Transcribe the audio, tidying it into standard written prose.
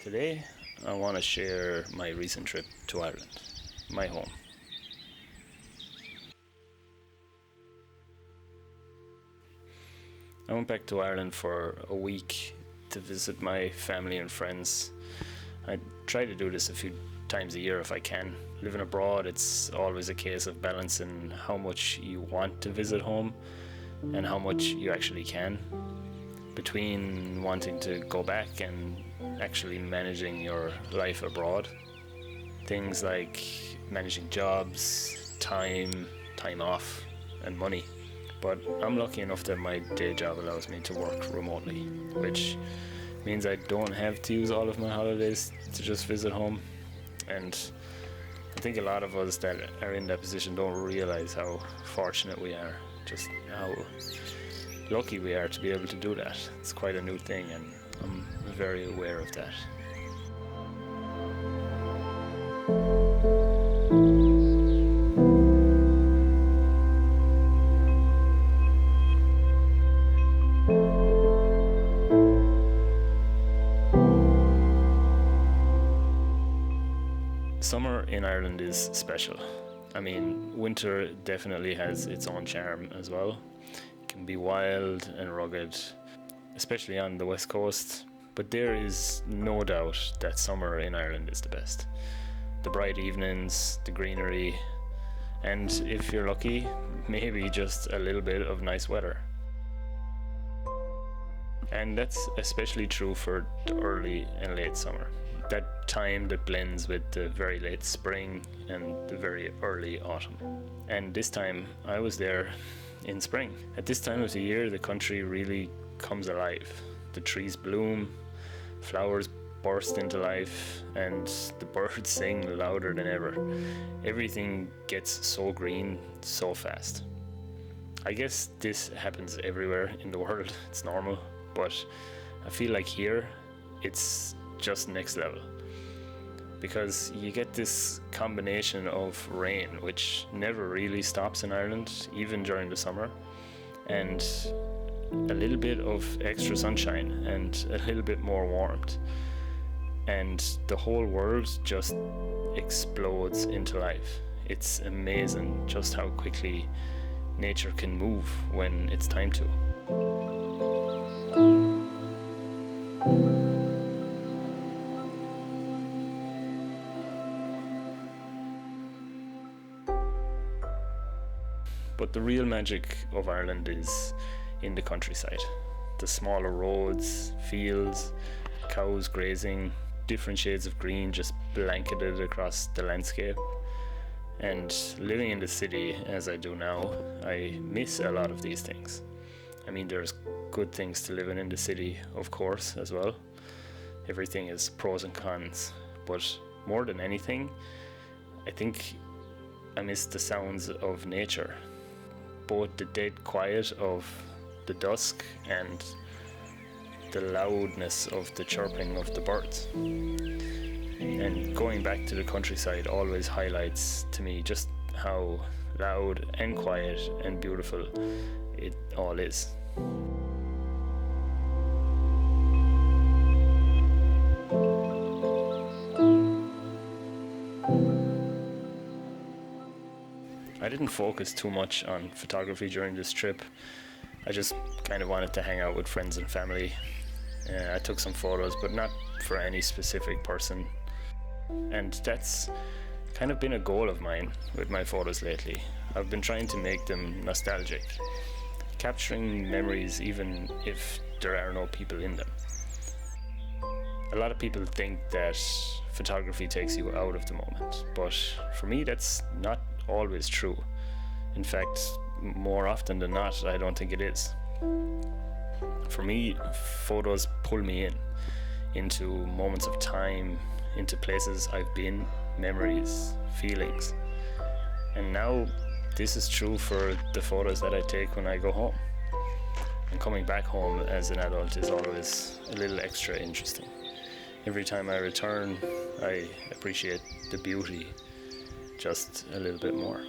Today, I want to share my recent trip to Ireland, my home. I went back to Ireland for a week to visit my family and friends. I try to do this a few times a year if I can. Living abroad, it's always a case of balancing how much you want to visit home and how much you actually can, between wanting to go back and actually managing your life abroad. Things like managing jobs, time off, and money. But I'm lucky enough that my day job allows me to work remotely, which means I don't have to use all of my holidays to just visit home. And I think a lot of us that are in that position don't realize how fortunate we are, just how lucky we are to be able to do that. It's quite a new thing, and I'm very aware of that. Summer in Ireland is special. I mean, winter definitely has its own charm as well. It can be wild and rugged, especially on the west coast, but there is no doubt that summer in Ireland is the best. The bright evenings, the greenery, and if you're lucky, maybe just a little bit of nice weather. And that's especially true for the early and late summer. That time that blends with the very late spring and the very early autumn. And this time I was there in spring. At this time of the year, the country really comes alive. The trees bloom, flowers burst into life, and the birds sing louder than ever. Everything gets so green so fast. I guess this happens everywhere in the world, it's normal, but I feel like here it's just next level, because you get this combination of rain, which never really stops in Ireland, even during the summer, and a little bit of extra sunshine and a little bit more warmth, and the whole world just explodes into life. It's amazing just how quickly nature can move when it's time to. But the real magic of Ireland is in the countryside. The smaller roads, fields, cows grazing, different shades of green just blanketed across the landscape. And living in the city, as I do now, I miss a lot of these things. I mean, there's good things to living in the city, of course, as well. Everything is pros and cons. But more than anything, I think I miss the sounds of nature. Both the dead quiet of the dusk and the loudness of the chirping of the birds. And going back to the countryside always highlights to me just how loud and quiet and beautiful it all is. I didn't focus too much on photography during this trip. I just kind of wanted to hang out with friends and family. I took some photos, but not for any specific person. And that's kind of been a goal of mine with my photos lately. I've been trying to make them nostalgic, capturing memories even if there are no people in them. A lot of people think that photography takes you out of the moment, but for me that's not always true. In fact, more often than not, I don't think it is. For me, photos pull me into moments of time, into places I've been, memories, feelings. And now this is true for the photos that I take when I go home. And coming back home as an adult is always a little extra interesting. Every time I return, I appreciate the beauty just a little bit more.